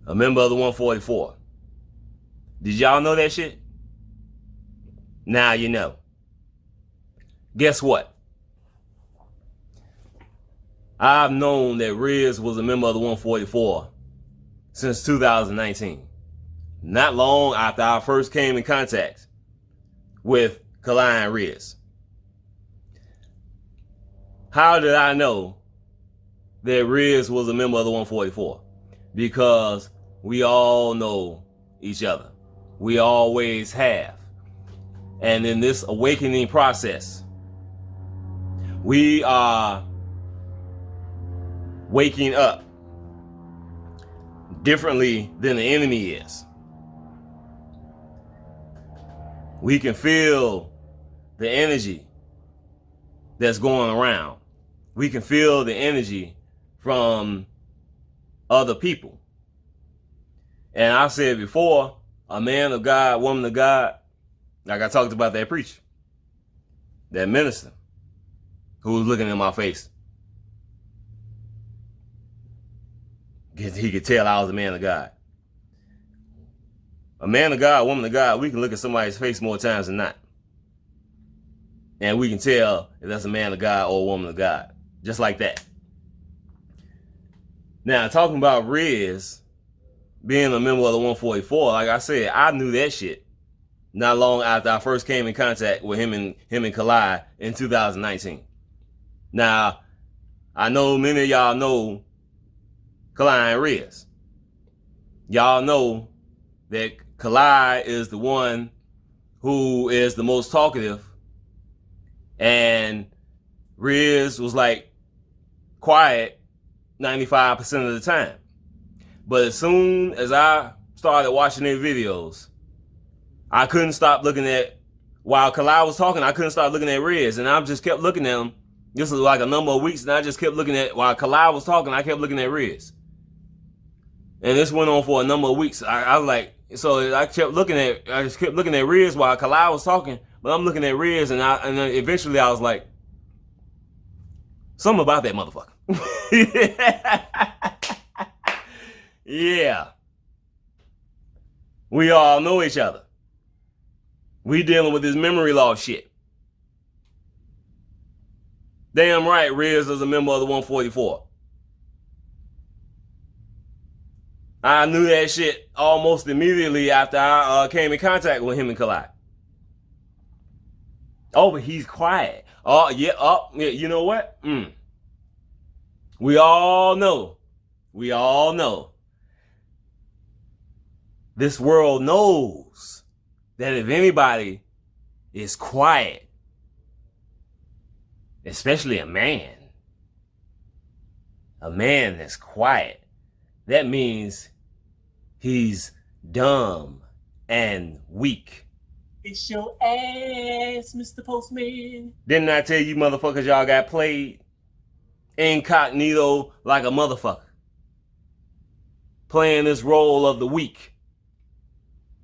a member of the 144. Did y'all know that shit? Now you know. Guess what? I've known that Riz was a member of the 144 since 2019. Not long after I first came in contact with Kalai and Riz. How did I know that Riz was a member of the 144? Because we all know each other. We always have. And in this awakening process, we are waking up differently than the enemy is. We can feel the energy that's going around. We can feel the energy from other people. And I said before, a man of God, woman of God, like I talked about that preacher, that minister who was looking in my face. He could tell I was a man of God. A man of God, woman of God, we can look at somebody's face more times than not. And we can tell if that's a man of God or a woman of God. Just like that. Now, talking about Riz being a member of the 144, like I said, I knew that shit not long after I first came in contact with him and Kalai in 2019. Now, I know many of y'all know Kalai and Riz. Y'all know that Kalai is the one who is the most talkative, and Riz was like quiet 95% of the time. But as soon as I started watching their videos, I couldn't stop looking at, while Kalai was talking, I couldn't stop looking at Riz, and I just kept looking at him. This was like a number of weeks, and I just kept looking at, while Kalai was talking, I kept looking at Riz. And this went on for a number of weeks. I was like, so I just kept looking at Riz while Kalai was talking, but I'm looking at Riz, and then eventually I was like, something about that motherfucker. Yeah. We all know each other. We dealing with this memory loss shit. Damn right, Riz is a member of the 144. I knew that shit almost immediately after I came in contact with him and Kalai. Oh, but he's quiet. Oh, yeah, you know what? We all know. We all know. This world knows that if anybody is quiet, especially a man that's quiet, that means he's dumb and weak. It's your ass, Mr. Postman. Didn't I tell you motherfuckers y'all got played incognito like a motherfucker? Playing this role of the weak.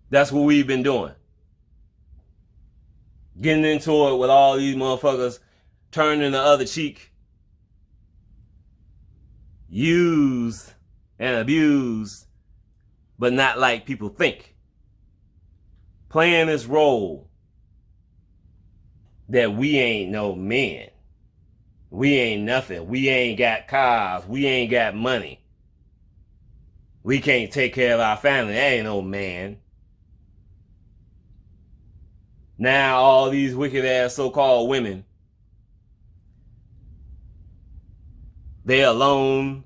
That's what we've been doing. Getting into it with all these motherfuckers, turning the other cheek. Used and abused, but not like people think. Playing this role that we ain't no men. We ain't nothing. We ain't got cars. We ain't got money. We can't take care of our family. That ain't no man. Now all these wicked ass so-called women, they alone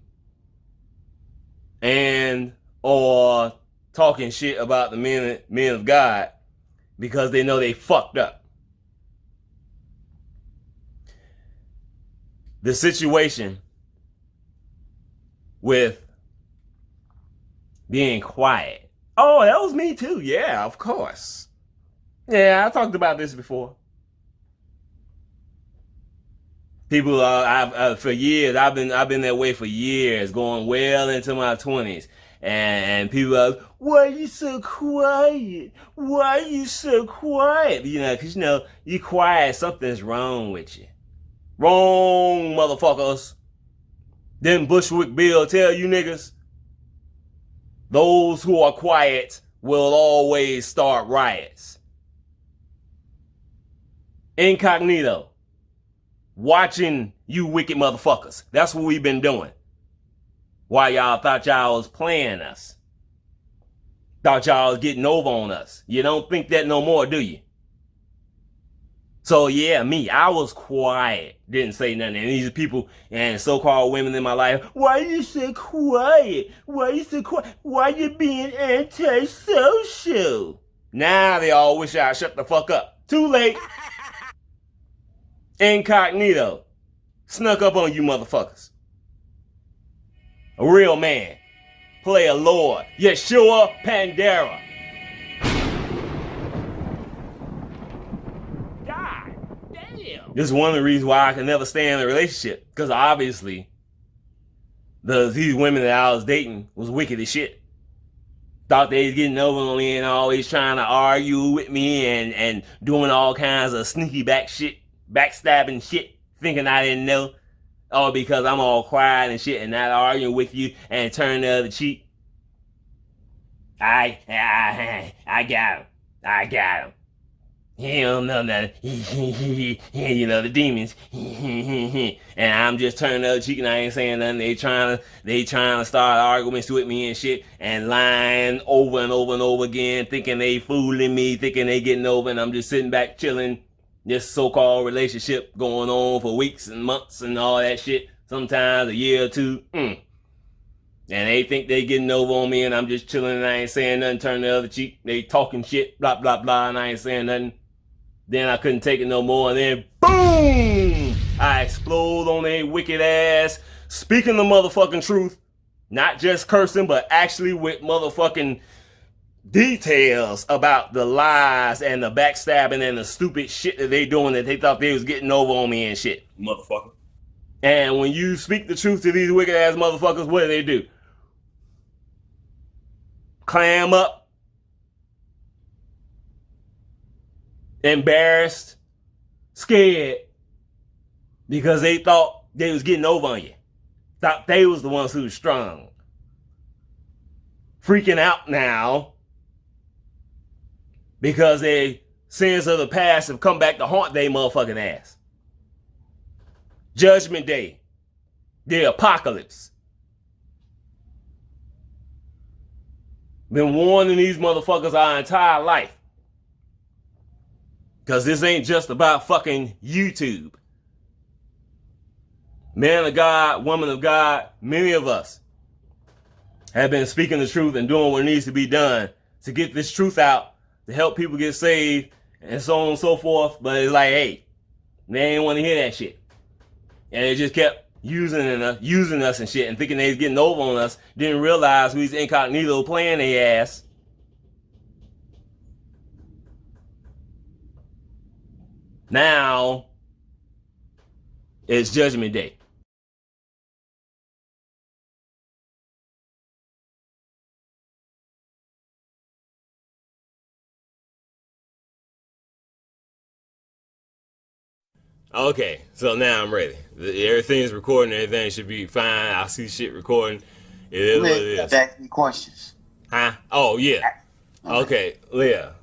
and or talking shit about the men of God because they know they fucked up. The situation with being quiet. Oh, that was me too. Yeah, of course. Yeah, I talked about this before. People, for years, I've been that way for years, going well into my 20s. And people are like, why are you so quiet? Why are you so quiet? You know, because, you know, you quiet, something's wrong with you. Wrong, motherfuckers. Didn't Bushwick Bill tell you niggas? Those who are quiet will always start riots. Incognito. Watching you wicked motherfuckers. That's what we've been doing. Why y'all thought y'all was playing us. Thought y'all was getting over on us. You don't think that no more, do you? So yeah, me, I was quiet, didn't say nothing. And these people and so-called women in my life, why you so quiet? Why you so quiet? Why you being antisocial? Now they all wish I shut the fuck up. Too late. Incognito. Snuck up on you motherfuckers. A real man. Play a Lord. YESHUA PANDERA. God damn. This is one of the reasons why I can never stay in a relationship. Because obviously, these women that I was dating was wicked as shit. Thought they was getting over on me and always trying to argue with me and doing all kinds of sneaky backstabbing shit, thinking I didn't know. Oh, because I'm all quiet and shit and not arguing with you and turn the other cheek. I got him. I got him. He don't know nothing. You know, the demons. And I'm just turning the other cheek and I ain't saying nothing. They trying to start arguments with me and shit and lying over and over and over again, thinking they fooling me, thinking they getting over, and I'm just sitting back chilling. This so-called relationship going on for weeks and months and all that shit. Sometimes a year or two. And they think they getting over on me and I'm just chilling and I ain't saying nothing, turn the other cheek. They talking shit, blah, blah, blah, and I ain't saying nothing. Then I couldn't take it no more and then boom! I explode on their wicked ass, speaking the motherfucking truth. Not just cursing, but actually with motherfucking details about the lies and the backstabbing and the stupid shit that they doing that they thought they was getting over on me and shit. Motherfucker. And when you speak the truth to these wicked ass motherfuckers, what do? Clam up. Embarrassed. Scared. Because they thought they was getting over on you. Thought they was the ones who was strong. Freaking out now. Because their sins of the past have come back to haunt their motherfucking ass. Judgment Day. The apocalypse. Been warning these motherfuckers our entire life. Because this ain't just about fucking YouTube. Man of God, woman of God, many of us have been speaking the truth and doing what needs to be done to get this truth out, to help people get saved, and so on and so forth. But it's like, hey, they ain't want to hear that shit. And they just kept using us and shit and thinking they was getting over on us. Didn't realize we was incognito playing their ass. Now, it's Judgment Day. Okay, so now I'm ready. Everything is recording. Everything should be fine. I see shit recording. It is what it is. Ask me questions. Huh? Oh, yeah. Okay, Leah.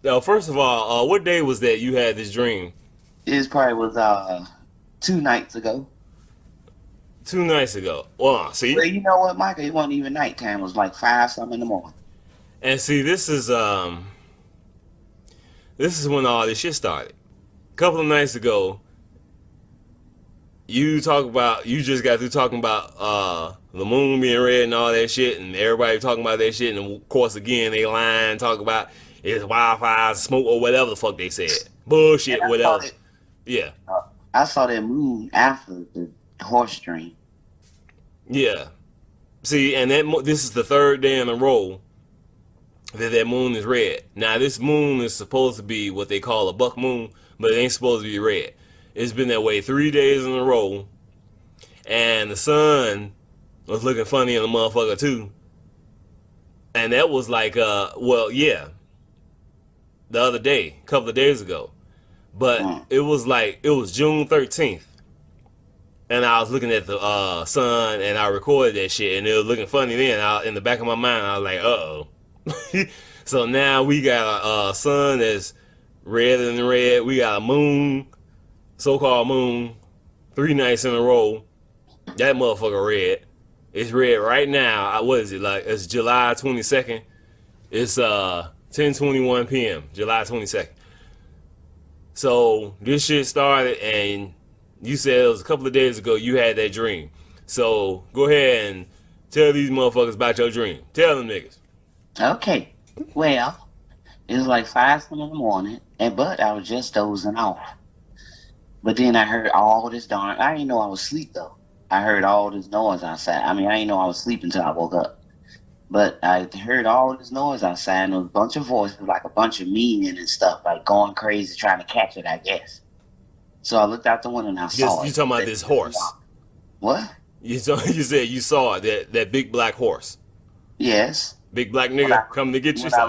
Now, first of all, what day was that you had this dream? It probably was 2 nights ago. 2 nights ago. Well, see? But you know what, Michael? It wasn't even nighttime. It was like 5-something in the morning. And see, this is when all this shit started. A couple of nights ago, you just got through talking about the moon being red and all that shit, and everybody talking about that shit, and of course again they lying, talk about it's wildfire, smoke, or whatever the fuck they said. Bullshit, whatever. Yeah. I saw that moon after the horse dream. Yeah. See, and this is the 3rd day in a row that moon is red. Now, this moon is supposed to be what they call a buck moon, but it ain't supposed to be red. It's been that way 3 days in a row, and the sun was looking funny in the motherfucker too. And that was like, well, yeah, the other day, a couple of days ago. But it was June 13th. And I was looking at the sun and I recorded that shit and it was looking funny then. In the back of my mind, I was like, uh-oh. So now we got a sun that's redder than red. We got a moon, so-called moon, 3 nights in a row. That motherfucker red. It's red right now. What is it like? It's July 22nd. It's 10:21 p.m. July 22nd. So this shit started, and you said it was a couple of days ago you had that dream. So go ahead and tell these motherfuckers about your dream. Tell them niggas. Okay. Well, it was like 5 in the morning, but I was just dozing off. But then I heard all this darn. I didn't know I was asleep though. I heard all this noise outside. I mean, I didn't know I was asleep until I woke up. But I heard all this noise outside, and there was a bunch of voices, like a bunch of meaning and stuff, like going crazy, trying to catch it, I guess. So I looked out the window and I saw it. You talking about this horse? What? You said you saw it, that big black horse. Yes. Big black nigga coming to get you. When I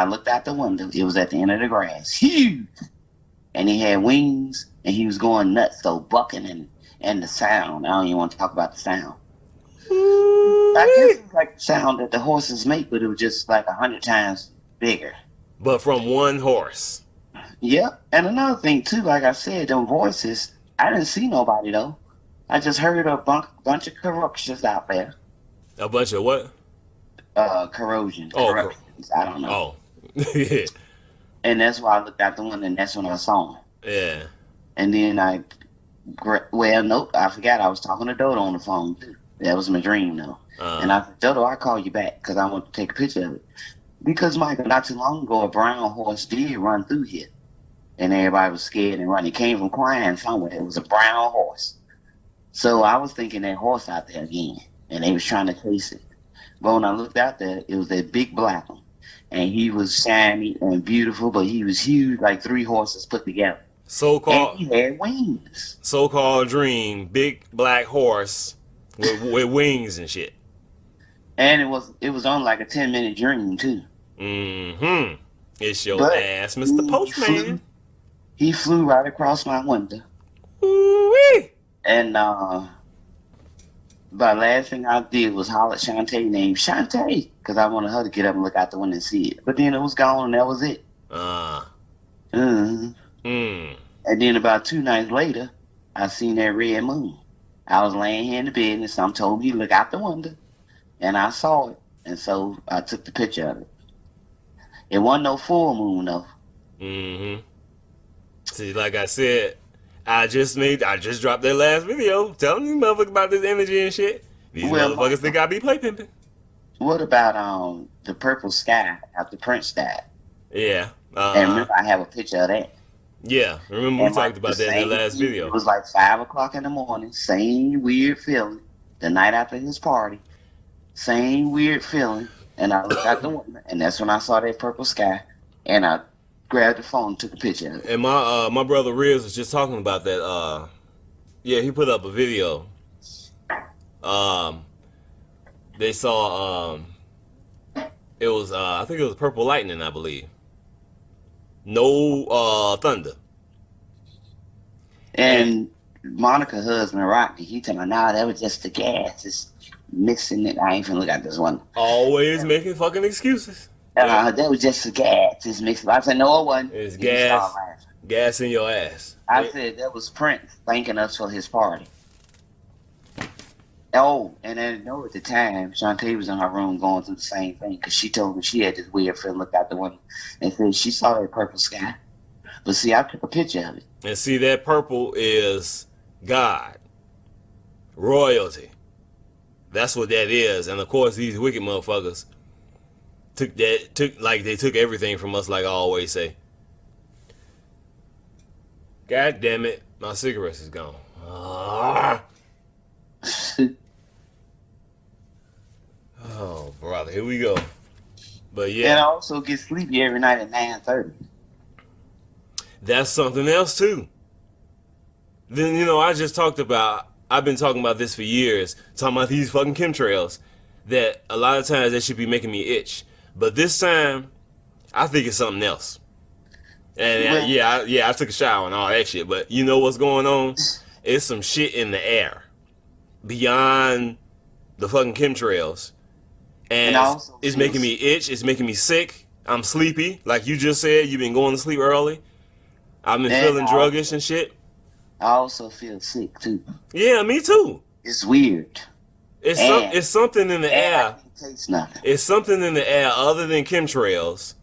looked out the window, it was at the end of the grass, huge, and he had wings, and he was going nuts, so bucking and the sound. I don't even want to talk about the sound. I guess it's like the sound that the horses make, but it was just like 100 times bigger. But from one horse. Yep. And another thing too, like I said, them voices, I didn't see nobody though. I just heard a bunch of corruptions out there. A bunch of what? Corrosion. Oh, corruptions. I don't know. Oh. And that's why I looked out the window, and that's when I saw him. Yeah. And then nope, I forgot I was talking to Dodo on the phone too. That was my dream though. And I said, Dodo, I'll call you back because I want to take a picture of it. Because, Michael, not too long ago, a brown horse did run through here. And everybody was scared and running. It came from crying somewhere. It was a brown horse. So I was thinking that horse out there again. And they was trying to chase it. But when I looked out there, it was that big black one. And he was shiny and beautiful, but he was huge, like 3 horses put together. So-called. And he had wings. So-called dream, big black horse with wings and shit. And it was on like a 10-minute dream too. Mm-hmm. It's your ass, Mr. Postman. He flew right across my window. Ooh-wee. And the last thing I did was holler at Shantae, named Shantae, because I wanted her to get up and look out the window and see it. But then it was gone, and that was it. And then about 2 nights later, I seen that red moon. I was laying here in the bed, and some told me to look out the window. And I saw it, and so I took the picture of it. It wasn't no full moon, though. Mm-hmm. See, like I said, I just dropped that last video telling you motherfuckers about this energy and shit. These motherfuckers think I be play pimping. What about the purple sky after Prince died? Yeah. And remember, I have a picture of that. Yeah, remember we talked about that in the last video. It was like 5 o'clock in the morning, same weird feeling. The night after his party. Same weird feeling, and I looked out the window, and that's when I saw that purple sky, and I grabbed the phone and took a picture of it. And my brother Riz was just talking about that. Yeah, he put up a video. They saw it was I think it was purple lightning, I believe. No thunder. And Monica's husband Rocky, he told me, "Nah, that was just the gas. It's mixing it. I ain't finna look at this one." Always making fucking excuses. That was just the gas. It's mixing. I said, "No, it wasn't." It's gas. Gas in your ass. I said that was Prince thanking us for his party. Oh, and I didn't know at the time, Shantae was in her room going through the same thing because she told me she had this weird feeling, looked out the window, and said she saw that purple sky. But see, I took a picture of it. And see, that purple is God. Royalty. That's what that is. And of course, these wicked motherfuckers they took everything from us, like I always say. God damn it, my cigarettes is gone. Oh, brother, here we go. But yeah. And I also get sleepy every night at 9:30. That's something else too. Then, I've been talking about this for years, talking about these fucking chemtrails, that a lot of times they should be making me itch. But this time, I think it's something else. And I took a shower and all that shit, but you know what's going on? It's some shit in the air beyond the fucking chemtrails. And it's making me itch, it's making me sick. I'm sleepy. Like you just said, you've been going to sleep early. I've been feeling druggish and shit. I also feel sick too. Yeah, me too. It's weird. It's something in the air. taste nothing. It's something in the air other than chemtrails,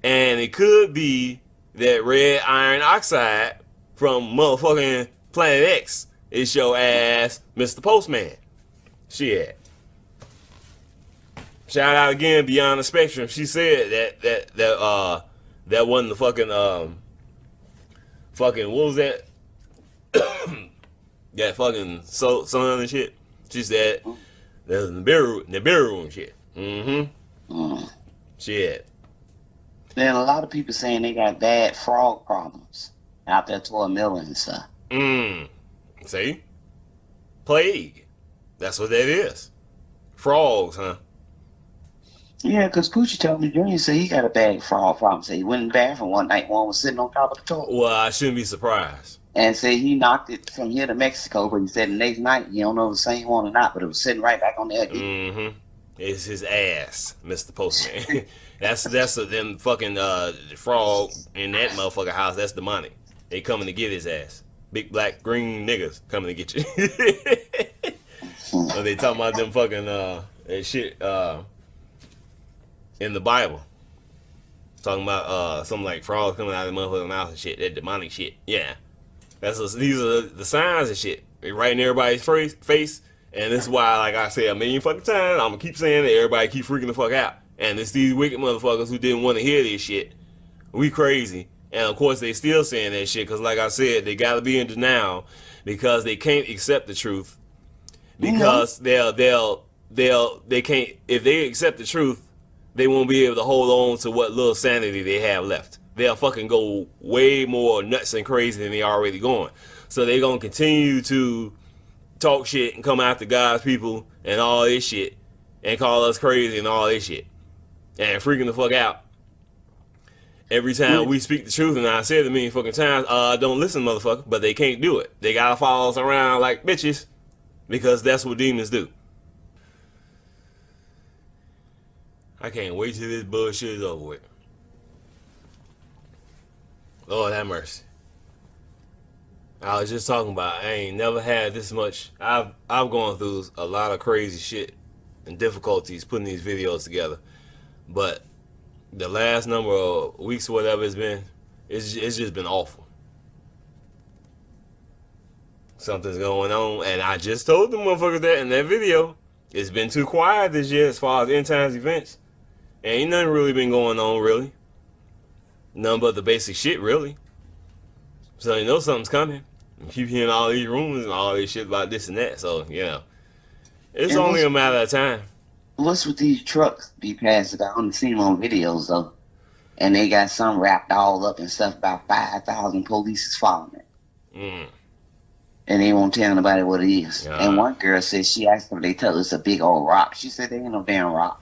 and it could be that red iron oxide from motherfucking Planet X is your ass, Mr. Postman. Shit. Shout out again, Beyond the Spectrum. She said that wasn't the fucking what was that? That fucking son and shit. She said there's NIBIRU and shit. Shit. Then a lot of people saying they got bad frog problems out there toward Miller and stuff. See? Plague. That's what that is. Frogs, huh? Yeah, because Poochie told me Junior said he got a bad frog problem. Said he went in the bathroom one night, one was sitting on top of the toilet. Well, I shouldn't be surprised. And said he knocked it from here to Mexico, but he said the next night, you don't know if the same one or not, but it was sitting right back on there again. It's his ass, Mr. Postman. that's them fucking frog in that motherfucker house. That's demonic. They coming to get his ass. Big black green niggas coming to get you. They talking about them fucking that shit in the Bible. Talking about something like frogs coming out of the motherfucking mouth and shit. That demonic shit. Yeah. These are the signs and shit. They right in everybody's face. And this is why, like I said a million fucking times, I'm gonna keep saying that everybody keep freaking the fuck out. And it's these wicked motherfuckers who didn't want to hear this shit. We crazy. And of course they still saying that shit, because like I said, they gotta be in denial because they can't accept the truth. Because they can't, if they accept the truth, they won't be able to hold on to what little sanity they have left. They'll fucking go way more nuts and crazy than they already going. So they're gonna continue to talk shit and come after God's people and all this shit and call us crazy and all this shit and freaking the fuck out every time we speak the truth. And I said it a million fucking times, don't listen, motherfucker, but they can't do it. They gotta follow us around like bitches because that's what demons do. I can't wait till this bullshit is over with. Lord have mercy. I was just talking about, I ain't never had this much. I've gone through a lot of crazy shit and difficulties putting these videos together, but the last number of weeks or whatever it's been, it's just been awful. Something's going on, and I just told the motherfuckers that in that video. It's been too quiet this year as far as end times events. Ain't nothing really been going on, really. None but the basic shit, really. So you know something's coming. You keep hearing all these rumors and all this shit about this and that. So, you know, it's only a matter of time. What's with these trucks be passing? I only seen them on videos, though. And they got some wrapped all up and stuff, about 5,000 police is following it. And they won't tell nobody what it is. And one girl said, she asked them if they tell her it's a big old rock. She said, they ain't no damn rock.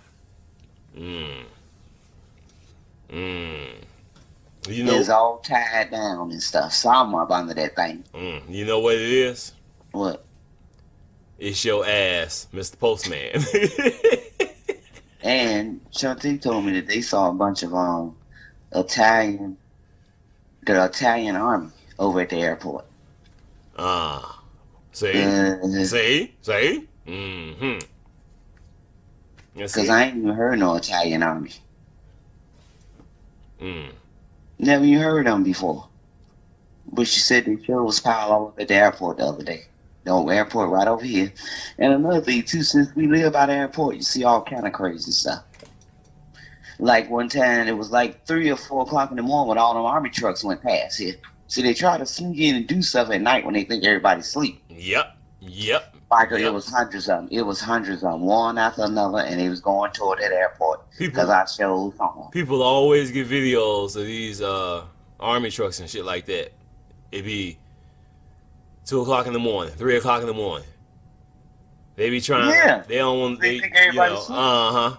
You know, it's all tied down and stuff. Some up under that thing. You know what it is? What? It's your ass, Mr. Postman. And Shanti told me that they saw a bunch of the Italian army over at the airport. See? Because I ain't even heard no Italian army. Never even heard of them before. But she said they sure was piled all over at the airport the other day. The old airport right over here. And another thing too, since we live by the airport, you see all kind of crazy stuff. Like one time, it was like 3 or 4 o'clock in the morning when all them army trucks went past here. So they try to sneak in and do stuff at night when they think everybody's asleep. Yep. Michael, it was hundreds of them. It was hundreds of them, one after another, and they was going toward that airport because I showed something. People always get videos of these army trucks and shit like that. It'd be 2 o'clock in the morning, 3 o'clock in the morning. They be trying. Yeah. They don't want. They think everybody's asleep.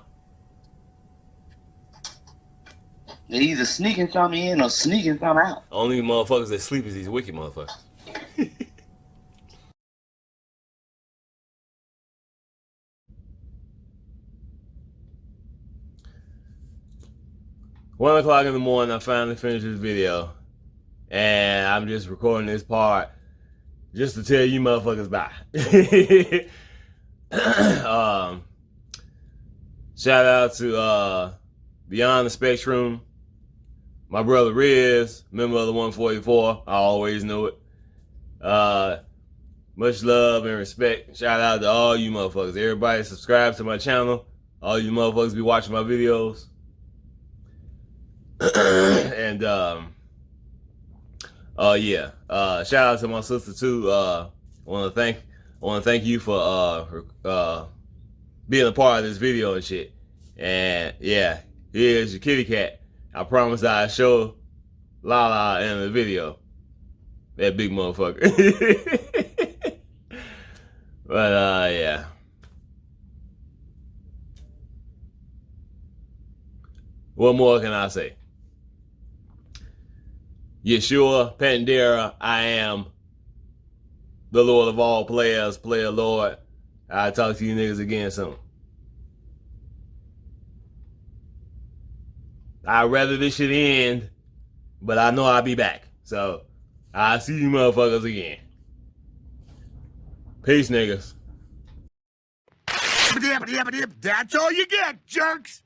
They either sneaking something in or sneaking something out. Only motherfuckers that sleep is these wicked motherfuckers. 1 o'clock in the morning, I finally finished this video. And I'm just recording this part just to tell you motherfuckers bye. Shout out to Beyond the Spectrum. My brother Riz, member of the 144. I always knew it. Much love and respect. Shout out to all you motherfuckers. Everybody subscribe to my channel. All you motherfuckers be watching my videos. And yeah. Shout out to my sister too. I want to thank you for being a part of this video and shit. And yeah, here's your kitty cat. I promise I'll show Lala in the video. That big motherfucker. But yeah. What more can I say? YESHUA, PANDERA, I am the Lord of all players, player Lord. I'll talk to you niggas again soon. I'd rather this shit end, but I know I'll be back. So, I'll see you motherfuckers again. Peace, niggas. That's all you get, jerks!